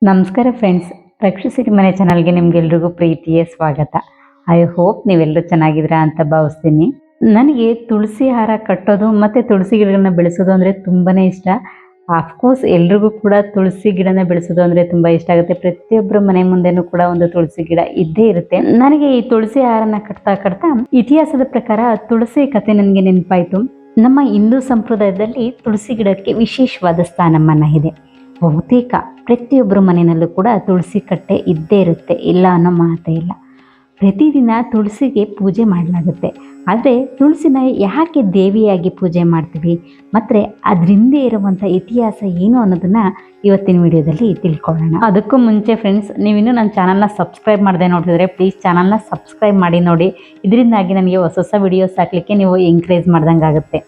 ನಮಸ್ಕಾರ ಫ್ರೆಂಡ್ಸ್, ರಕ್ಷಿಸಿರಿ ಮನೆ ಚಾನಲ್ಗೆ ನಿಮ್ಗೆಲ್ರಿಗೂ ಪ್ರೀತಿಯ ಸ್ವಾಗತ. ಐ ಹೋಪ್ ನೀವೆಲ್ಲರೂ ಚೆನ್ನಾಗಿದ್ದೀರಾ ಅಂತ ಭಾವಿಸ್ತೀನಿ. ನನಗೆ ತುಳಸಿ ಹಾರ ಕಟ್ಟೋದು ಮತ್ತು ತುಳಸಿ ಗಿಡಗಳನ್ನ ಬೆಳೆಸೋದು ಅಂದರೆ ತುಂಬಾ ಇಷ್ಟ. ಆಫ್ಕೋರ್ಸ್ ಎಲ್ರಿಗೂ ಕೂಡ ತುಳಸಿ ಗಿಡನ ಬೆಳೆಸೋದು ಅಂದರೆ ತುಂಬ ಇಷ್ಟ ಆಗುತ್ತೆ. ಪ್ರತಿಯೊಬ್ಬರ ಮನೆ ಮುಂದೆನೂ ಕೂಡ ಒಂದು ತುಳಸಿ ಗಿಡ ಇದ್ದೇ ಇರುತ್ತೆ. ನನಗೆ ಈ ತುಳಸಿ ಹಾರನ ಕಟ್ತಾ ಇತಿಹಾಸದ ಪ್ರಕಾರ ತುಳಸಿ ಕತೆ ನನಗೆ ನೆನಪಾಯಿತು. ನಮ್ಮ ಹಿಂದೂ ಸಂಪ್ರದಾಯದಲ್ಲಿ ತುಳಸಿ ಗಿಡಕ್ಕೆ ವಿಶೇಷವಾದ ಸ್ಥಾನಮಾನ ಇದೆ. ಬಹುತೇಕ ಪ್ರತಿಯೊಬ್ಬರ ಮನೆಯಲ್ಲೂ ಕೂಡ ತುಳಸಿ ಕಟ್ಟೆ ಇದ್ದೇ ಇರುತ್ತೆ, ಇಲ್ಲ ಅನ್ನೋ ಮಾತೇ ಇಲ್ಲ. ಪ್ರತಿದಿನ ತುಳಸಿಗೆ ಪೂಜೆ ಮಾಡಲಾಗುತ್ತೆ. ಆದರೆ ತುಳಸಿನ ಯಾಕೆ ದೇವಿಯಾಗಿ ಪೂಜೆ ಮಾಡ್ತೀವಿ ಮತ್ತು ಅದರಿಂದ ಇರುವಂಥ ಇತಿಹಾಸ ಏನು ಅನ್ನೋದನ್ನು ಇವತ್ತಿನ ವಿಡಿಯೋದಲ್ಲಿ ತಿಳ್ಕೊಳ್ಳೋಣ. ಅದಕ್ಕೂ ಮುಂಚೆ ಫ್ರೆಂಡ್ಸ್, ನೀವಿನ್ನೂ ನನ್ನ ಚಾನಲ್ನ ಸಬ್ಸ್ಕ್ರೈಬ್ ಮಾಡದೆ ನೋಡಿದರೆ ಪ್ಲೀಸ್ ಚಾನಲ್ನ ಸಬ್ಸ್ಕ್ರೈಬ್ ಮಾಡಿ ನೋಡಿ. ಇದರಿಂದಾಗಿ ನನಗೆ ಹೊಸ ವಿಡಿಯೋಸ್ ಹಾಕಲಿಕ್ಕೆ ನೀವು ಎಂಕರೇಜ್ ಮಾಡ್ದಂಗೆ ಆಗುತ್ತೆ.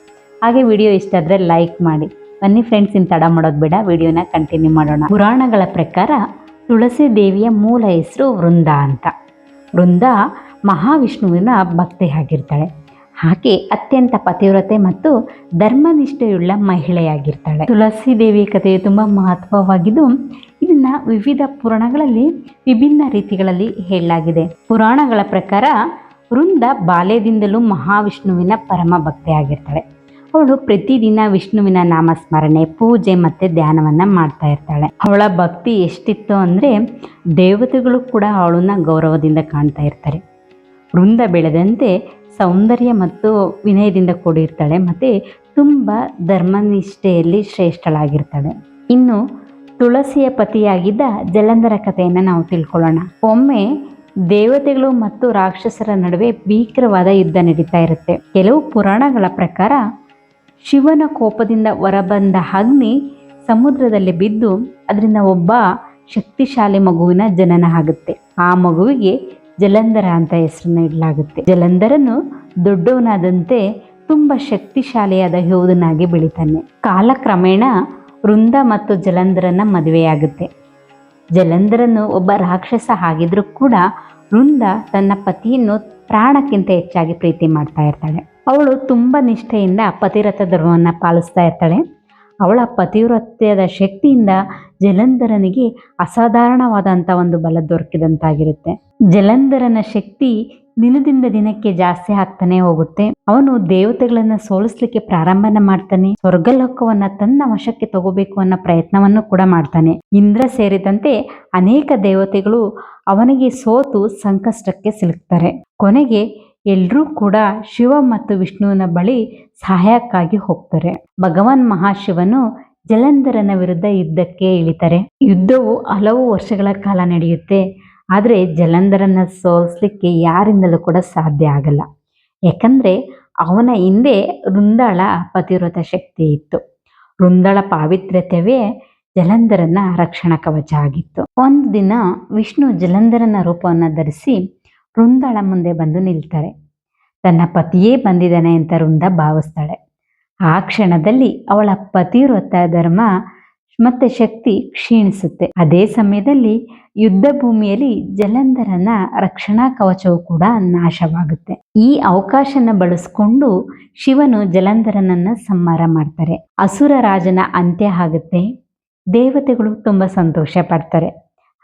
ಹಾಗೆ ವಿಡಿಯೋ ಇಷ್ಟ ಆದರೆ ಲೈಕ್ ಮಾಡಿ. ಬನ್ನಿ ಫ್ರೆಂಡ್ಸ್, ಇನ್ನು ತಡ ಮಾಡೋದು ಬೇಡ, ವಿಡಿಯೋನ ಕಂಟಿನ್ಯೂ ಮಾಡೋಣ. ಪುರಾಣಗಳ ಪ್ರಕಾರ ತುಳಸಿ ದೇವಿಯ ಮೂಲ ಹೆಸರು ವೃಂದ ಅಂತ. ವೃಂದ ಮಹಾವಿಷ್ಣುವಿನ ಭಕ್ತೆಯಾಗಿರ್ತಾಳೆ. ಆಕೆ ಅತ್ಯಂತ ಪತಿವ್ರತೆ ಮತ್ತು ಧರ್ಮನಿಷ್ಠೆಯುಳ್ಳ ಮಹಿಳೆಯಾಗಿರ್ತಾಳೆ. ತುಳಸಿ ದೇವಿಯ ಕಥೆಯು ತುಂಬ ಮಹತ್ವವಾಗಿದ್ದು ಇದನ್ನು ವಿವಿಧ ಪುರಾಣಗಳಲ್ಲಿ ವಿಭಿನ್ನ ರೀತಿಗಳಲ್ಲಿ ಹೇಳಲಾಗಿದೆ. ಪುರಾಣಗಳ ಪ್ರಕಾರ ವೃಂದ ಬಾಲ್ಯದಿಂದಲೂ ಮಹಾವಿಷ್ಣುವಿನ ಪರಮ ಭಕ್ತೆಯಾಗಿರ್ತಾಳೆ. ಅವಳು ಪ್ರತಿದಿನ ವಿಷ್ಣುವಿನ ನಾಮಸ್ಮರಣೆ, ಪೂಜೆ ಮತ್ತು ಧ್ಯಾನವನ್ನು ಮಾಡ್ತಾ ಇರ್ತಾಳೆ. ಅವಳ ಭಕ್ತಿ ಎಷ್ಟಿತ್ತು ಅಂದರೆ ದೇವತೆಗಳು ಕೂಡ ಅವಳನ್ನ ಗೌರವದಿಂದ ಕಾಣ್ತಾ ಇರ್ತಾರೆ. ವೃಂದ ಬೆಳೆದಂತೆ ಸೌಂದರ್ಯ ಮತ್ತು ವಿನಯದಿಂದ ಕೂಡಿರ್ತಾಳೆ ಮತ್ತು ತುಂಬ ಧರ್ಮನಿಷ್ಠೆಯಲ್ಲಿ ಶ್ರೇಷ್ಠಳಾಗಿರ್ತಾಳೆ. ಇನ್ನು ತುಳಸಿಯ ಪತಿಯಾಗಿದ್ದ ಜಲಂಧರ ಕಥೆಯನ್ನು ನಾವು ತಿಳ್ಕೊಳ್ಳೋಣ. ಒಮ್ಮೆ ದೇವತೆಗಳು ಮತ್ತು ರಾಕ್ಷಸರ ನಡುವೆ ಭೀಕರವಾದ ಯುದ್ಧ ನಡೀತಾ ಇರುತ್ತೆ. ಕೆಲವು ಪುರಾಣಗಳ ಪ್ರಕಾರ ಶಿವನ ಕೋಪದಿಂದ ಹೊರಬಂದ ಅಗ್ನಿ ಸಮುದ್ರದಲ್ಲಿ ಬಿದ್ದು ಅದರಿಂದ ಒಬ್ಬ ಶಕ್ತಿಶಾಲಿ ಮಗುವಿನ ಜನನ ಆಗುತ್ತೆ. ಆ ಮಗುವಿಗೆ ಜಲಂಧರ ಅಂತ ಹೆಸರನ್ನು ಇಡಲಾಗುತ್ತೆ. ಜಲಂಧರನು ದೊಡ್ಡವನಾದಂತೆ ತುಂಬ ಶಕ್ತಿಶಾಲಿಯಾದ ಯೋಧನಾಗಿ ಬೆಳಿತಾನೆ. ಕಾಲಕ್ರಮೇಣ ವೃಂದ ಮತ್ತು ಜಲಂಧರನ ಮದುವೆಯಾಗುತ್ತೆ. ಜಲಂಧರನು ಒಬ್ಬ ರಾಕ್ಷಸ ಆಗಿದ್ರೂ ಕೂಡ ವೃಂದ ತನ್ನ ಪತಿಯನ್ನು ಪ್ರಾಣಕ್ಕಿಂತ ಹೆಚ್ಚಾಗಿ ಪ್ರೀತಿ ಮಾಡ್ತಾ ಇರ್ತಾಳೆ. ಅವಳು ತುಂಬ ನಿಷ್ಠೆಯಿಂದ ಪತಿವ್ರತ ಧರ್ಮವನ್ನು ಪಾಲಿಸ್ತಾ ಇರ್ತಾಳೆ. ಅವಳ ಪತಿವ್ರತ್ಯದ ಶಕ್ತಿಯಿಂದ ಜಲಂಧರನಿಗೆ ಅಸಾಧಾರಣವಾದಂಥ ಒಂದು ಬಲ ದೊರಕಿದಂತಾಗಿರುತ್ತೆ. ಜಲಂಧರನ ಶಕ್ತಿ ದಿನದಿಂದ ದಿನಕ್ಕೆ ಜಾಸ್ತಿ ಆಗ್ತಾನೆ ಹೋಗುತ್ತೆ. ಅವನು ದೇವತೆಗಳನ್ನು ಸೋಲಿಸ್ಲಿಕ್ಕೆ ಪ್ರಾರಂಭನ ಮಾಡ್ತಾನೆ. ಸ್ವರ್ಗಲೋಕವನ್ನ ತನ್ನ ವಶಕ್ಕೆ ತಗೋಬೇಕು ಅನ್ನೋ ಪ್ರಯತ್ನವನ್ನು ಕೂಡ ಮಾಡ್ತಾನೆ. ಇಂದ್ರ ಸೇರಿದಂತೆ ಅನೇಕ ದೇವತೆಗಳು ಅವನಿಗೆ ಸೋತು ಸಂಕಷ್ಟಕ್ಕೆ ಸಿಲುಕ್ತಾರೆ. ಕೊನೆಗೆ ಎಲ್ಲರೂ ಕೂಡ ಶಿವ ಮತ್ತು ವಿಷ್ಣುವಿನ ಬಳಿ ಸಹಾಯಕ್ಕಾಗಿ ಹೋಗ್ತಾರೆ. ಭಗವಾನ್ ಮಹಾಶಿವನು ಜಲಂಧರನ ವಿರುದ್ಧ ಯುದ್ಧಕ್ಕೆ ಇಳಿತಾರೆ. ಯುದ್ಧವು ಹಲವು ವರ್ಷಗಳ ಕಾಲ ನಡೆಯುತ್ತೆ. ಆದರೆ ಜಲಂಧರನ ಸೋಲಿಸ್ಲಿಕ್ಕೆ ಯಾರಿಂದಲೂ ಕೂಡ ಸಾಧ್ಯ ಆಗಲ್ಲ. ಯಾಕಂದರೆ ಅವನ ಹಿಂದೆ ವೃಂದಾಳ ಪತಿವ್ರತ ಶಕ್ತಿ ಇತ್ತು. ವೃಂದಾಳ ಪಾವಿತ್ರ್ಯತೆಯೇ ಜಲಂಧರನ ರಕ್ಷಣಾ ಕವಚ ಆಗಿತ್ತು. ಒಂದು ದಿನ ವಿಷ್ಣು ಜಲಂಧರನ ರೂಪವನ್ನು ಧರಿಸಿ ವೃಂದಾಳ ಮುಂದೆ ಬಂದು ನಿಲ್ತಾರೆ. ತನ್ನ ಪತಿಯೇ ಬಂದಿದ್ದಾನೆ ಅಂತ ವೃಂದ ಭಾವಿಸ್ತಾಳೆ. ಆ ಕ್ಷಣದಲ್ಲಿ ಅವಳ ಪತಿವ್ರತ ಧರ್ಮ ಮತ್ತೆ ಶಕ್ತಿ ಕ್ಷೀಣಿಸುತ್ತೆ. ಅದೇ ಸಮಯದಲ್ಲಿ ಯುದ್ಧ ಭೂಮಿಯಲ್ಲಿ ಜಲಂಧರನ ರಕ್ಷಣಾ ಕವಚವು ಕೂಡ ನಾಶವಾಗುತ್ತೆ. ಈ ಅವಕಾಶನ ಬಳಸ್ಕೊಂಡು ಶಿವನು ಜಲಂಧರನನ್ನ ಸಂಹಾರ ಮಾಡ್ತಾರೆ. ಅಸುರ ರಾಜನ ಅಂತ್ಯ ಆಗುತ್ತೆ. ದೇವತೆಗಳು ತುಂಬ ಸಂತೋಷ ಪಡ್ತಾರೆ.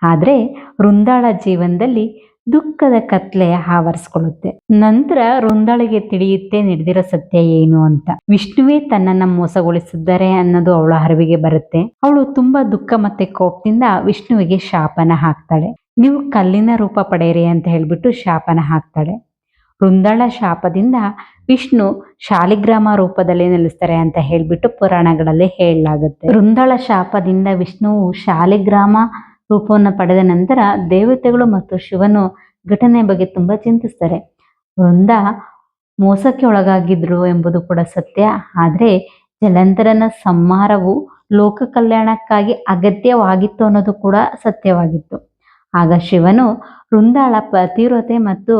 ಆದರೆ ವೃಂದಾಳ ಜೀವನದಲ್ಲಿ ದುಃಖದ ಕತ್ಲೆ ಆವರಿಸ್ಕೊಳ್ಳುತ್ತೆ. ನಂತರ ವೃಂದಾಳಿಗೆ ತಿಳಿಯುತ್ತೆ ನಡೆದಿರೋ ಸತ್ಯ ಏನು ಅಂತ. ವಿಷ್ಣುವೇ ತನ್ನನ್ನು ಮೋಸಗೊಳಿಸಿದ್ದಾರೆ ಅನ್ನೋದು ಅವಳ ಅರಿವಿಗೆ ಬರುತ್ತೆ. ಅವಳು ತುಂಬಾ ದುಃಖ ಮತ್ತೆ ಕೋಪದಿಂದ ವಿಷ್ಣುವಿಗೆ ಶಾಪನ ಹಾಕ್ತಾಳೆ. ನೀವು ಕಲ್ಲಿನ ರೂಪ ಪಡೆಯಿರಿ ಅಂತ ಹೇಳ್ಬಿಟ್ಟು ಶಾಪನ ಹಾಕ್ತಾಳೆ. ವೃಂದಾಳ ಶಾಪದಿಂದ ವಿಷ್ಣು ಶಾಲಿಗ್ರಾಮ ರೂಪದಲ್ಲಿ ನೆಲೆಸ್ತಾರೆ ಅಂತ ಹೇಳ್ಬಿಟ್ಟು ಪುರಾಣಗಳಲ್ಲಿ ಹೇಳಲಾಗುತ್ತೆ. ವೃಂದಾಳ ಶಾಪದಿಂದ ವಿಷ್ಣುವು ಶಾಲಿಗ್ರಾಮ ರೂಪವನ್ನು ಪಡೆದ ನಂತರ ದೇವತೆಗಳು ಮತ್ತು ಶಿವನು ಘಟನೆ ಬಗ್ಗೆ ತುಂಬಾ ಚಿಂತಿಸ್ತಾರೆ. ವೃಂದ ಮೋಸಕ್ಕೆ ಒಳಗಾಗಿದ್ರು ಎಂಬುದು ಕೂಡ ಸತ್ಯ. ಆದರೆ ಜಲಂಧರನ ಸಂಹಾರವು ಲೋಕ ಕಲ್ಯಾಣಕ್ಕಾಗಿ ಅಗತ್ಯವಾಗಿತ್ತು ಅನ್ನೋದು ಕೂಡ ಸತ್ಯವಾಗಿತ್ತು. ಆಗ ಶಿವನು ವೃಂದಾಳ ಪತಿವ್ರತೆ ಮತ್ತು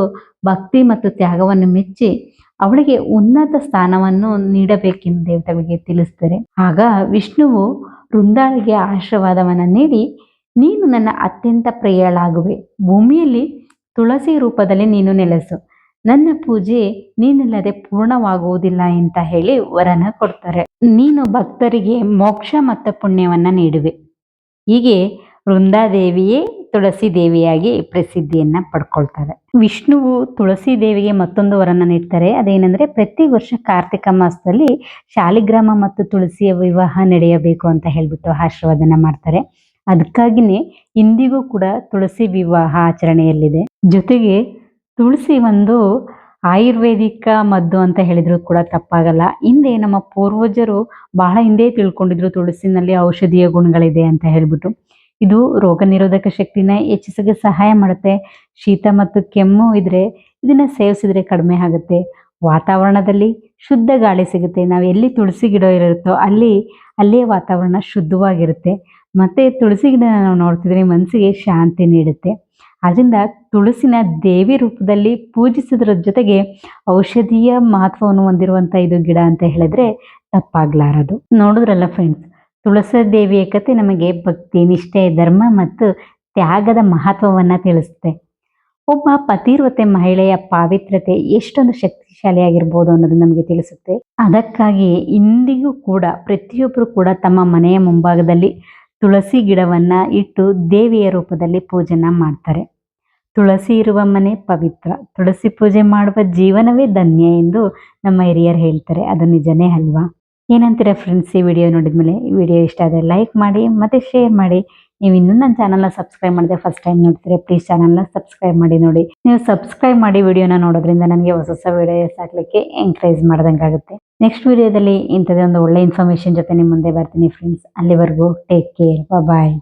ಭಕ್ತಿ ಮತ್ತು ತ್ಯಾಗವನ್ನು ಮೆಚ್ಚಿ ಅವಳಿಗೆ ಉನ್ನತ ಸ್ಥಾನವನ್ನು ನೀಡಬೇಕೆಂದು ದೇವತೆಗಳಿಗೆ ತಿಳಿಸ್ತಾರೆ. ಆಗ ವಿಷ್ಣುವು ವೃಂದಾಳಿಗೆ ಆಶೀರ್ವಾದವನ್ನು ನೀಡಿ, ನೀನು ನನ್ನ ಅತ್ಯಂತ ಪ್ರಿಯಳಾಗುವೆ. ಭೂಮಿಯಲ್ಲಿ ತುಳಸಿ ರೂಪದಲ್ಲಿ ನೀನು ನೆಲೆಸು. ನನ್ನ ಪೂಜೆ ನೀನಿಲ್ಲದೆ ಪೂರ್ಣವಾಗುವುದಿಲ್ಲ ಅಂತ ಹೇಳಿ ವರನ ಕೊಡ್ತಾರೆ. ನೀನು ಭಕ್ತರಿಗೆ ಮೋಕ್ಷ ಮತ್ತು ಪುಣ್ಯವನ್ನ ನೀಡುವೆ. ಹೀಗೆ ವೃಂದಾದೇವಿಯೇ ತುಳಸಿ ದೇವಿಯಾಗಿ ಪ್ರಸಿದ್ಧಿಯನ್ನ ಪಡ್ಕೊಳ್ತಾರೆ. ವಿಷ್ಣುವು ತುಳಸಿ ದೇವಿಗೆ ಮತ್ತೊಂದು ವರನ ನೀಡ್ತಾರೆ. ಅದೇನೆಂದ್ರೆ ಪ್ರತಿ ವರ್ಷ ಕಾರ್ತಿಕ ಮಾಸದಲ್ಲಿ ಶಾಲಿಗ್ರಾಮ ಮತ್ತು ತುಳಸಿಯ ವಿವಾಹ ನಡೆಯಬೇಕು ಅಂತ ಹೇಳ್ಬಿಟ್ಟು ಆಶೀರ್ವಾದನ ಮಾಡ್ತಾರೆ. ಅದಕ್ಕಾಗಿನೇ ಇಂದಿಗೂ ಕೂಡ ತುಳಸಿ ವಿವಾಹ ಆಚರಣೆಯಲ್ಲಿದೆ. ಜೊತೆಗೆ ತುಳಸಿ ಒಂದು ಆಯುರ್ವೇದಿಕ ಮದ್ದು ಅಂತ ಹೇಳಿದ್ರು ಕೂಡ ತಪ್ಪಾಗಲ್ಲ. ಹಿಂದೆ ನಮ್ಮ ಪೂರ್ವಜರು ಬಹಳ ಹಿಂದೆ ತಿಳ್ಕೊಂಡಿದ್ರು ತುಳಸಿನಲ್ಲಿ ಔಷಧೀಯ ಗುಣಗಳಿದೆ ಅಂತ ಹೇಳ್ಬಿಟ್ಟು. ಇದು ರೋಗ ನಿರೋಧಕ ಶಕ್ತಿನ ಹೆಚ್ಚಿಸಕ್ಕೆ ಸಹಾಯ ಮಾಡುತ್ತೆ. ಶೀತ ಮತ್ತು ಕೆಮ್ಮು ಇದ್ರೆ ಇದನ್ನ ಸೇವಿಸಿದ್ರೆ ಕಡಿಮೆ ಆಗುತ್ತೆ. ವಾತಾವರಣದಲ್ಲಿ ಶುದ್ಧ ಗಾಳಿ ಸಿಗುತ್ತೆ. ನಾವು ಎಲ್ಲಿ ತುಳಸಿ ಗಿಡ ಇರುತ್ತೋ ಅಲ್ಲಿಯೇ ವಾತಾವರಣ ಶುದ್ಧವಾಗಿರುತ್ತೆ. ಮತ್ತೆ ತುಳಸಿ ಗಿಡ ನಾವು ನೋಡ್ತಿದ್ರೆ ಮನಸ್ಸಿಗೆ ಶಾಂತಿ ನೀಡುತ್ತೆ. ಅದರಿಂದ ತುಳಸಿನ ದೇವಿ ರೂಪದಲ್ಲಿ ಪೂಜಿಸೋದ್ರ ಜೊತೆಗೆ ಔಷಧೀಯ ಮಹತ್ವವನ್ನು ಹೊಂದಿರುವಂಥ ಇದು ಗಿಡ ಅಂತ ಹೇಳಿದ್ರೆ ತಪ್ಪಾಗ್ಲಾರದು. ನೋಡಿದ್ರಲ್ಲ ಫ್ರೆಂಡ್ಸ್, ತುಳಸಿ ದೇವಿಯ ಕಥೆ ನಮಗೆ ಭಕ್ತಿ, ನಿಷ್ಠೆ, ಧರ್ಮ ಮತ್ತು ತ್ಯಾಗದ ಮಹತ್ವವನ್ನು ತಿಳಿಸುತ್ತೆ. ಒಬ್ಬ ಪತಿವ್ರತೆ ಮಹಿಳೆಯ ಪಾವಿತ್ರತೆ ಎಷ್ಟೊಂದು ಶಕ್ತಿಶಾಲಿಯಾಗಿರ್ಬೋದು ಅನ್ನೋದು ನಮಗೆ ತಿಳಿಸುತ್ತೆ. ಅದಕ್ಕಾಗಿ ಇಂದಿಗೂ ಕೂಡ ಪ್ರತಿಯೊಬ್ಬರು ಕೂಡ ತಮ್ಮ ಮನೆಯ ಮುಂಭಾಗದಲ್ಲಿ ತುಳಸಿ ಗಿಡವನ್ನ ಇಟ್ಟು ದೇವಿಯ ರೂಪದಲ್ಲಿ ಪೂಜೆನ ಮಾಡ್ತಾರೆ. ತುಳಸಿ ಇರುವ ಮನೆ ಪವಿತ್ರ, ತುಳಸಿ ಪೂಜೆ ಮಾಡುವ ಜೀವನವೇ ಧನ್ಯ ಎಂದು ನಮ್ಮ ಹಿರಿಯರು ಹೇಳ್ತಾರೆ. ಅದು ನಿಜನೇ ಅಲ್ವಾ? ಏನಂತೀರಾ ಫ್ರೆಂಡ್ಸ್? ಈ ವಿಡಿಯೋ ನೋಡಿದ್ಮೇಲೆ ಈ ವಿಡಿಯೋ ಇಷ್ಟ ಆದರೆ ಲೈಕ್ ಮಾಡಿ ಮತ್ತು ಶೇರ್ ಮಾಡಿ. ನೀವು ಇನ್ನೂ ನನ್ನ ಚಾನಲ್ನ ಸಬ್ಸ್ಕ್ರೈಬ್ ಮಾಡಿದೆ ಫಸ್ಟ್ ಟೈಮ್ ನೋಡ್ತೀರಾ, ಪ್ಲೀಸ್ ಚಾನಲ್ನ ಸಬ್ಸ್ಕ್ರೈಬ್ ಮಾಡಿ ನೋಡಿ. ನೀವು ಸಬ್ಸ್ಕ್ರೈಬ್ ಮಾಡಿ ವಿಡಿಯೋನ ನೋಡೋದ್ರಿಂದ ನನಗೆ ಹೊಸ ಹೊಸ ವಿಡಿಯೋಸ್ ಹಾಕ್ಲಿಕ್ಕೆ ಎಂಕರೇಜ್ ಮಾಡ್ದಂಗೆ ಆಗುತ್ತೆ. ನೆಕ್ಸ್ಟ್ ವಿಡಿಯೋದಲ್ಲಿ ಇಂಥದ್ದೇ ಒಂದು ಒಳ್ಳೆ ಇನ್ಫಾರ್ಮೇಷನ್ ಜೊತೆ ನಿಮ್ಮ ಮುಂದೆ ಬರ್ತೀನಿ ಫ್ರೆಂಡ್ಸ್. ಅಲ್ಲಿವರೆಗೂ ಟೇಕ್ ಕೇರ್, ಬಾಯ್.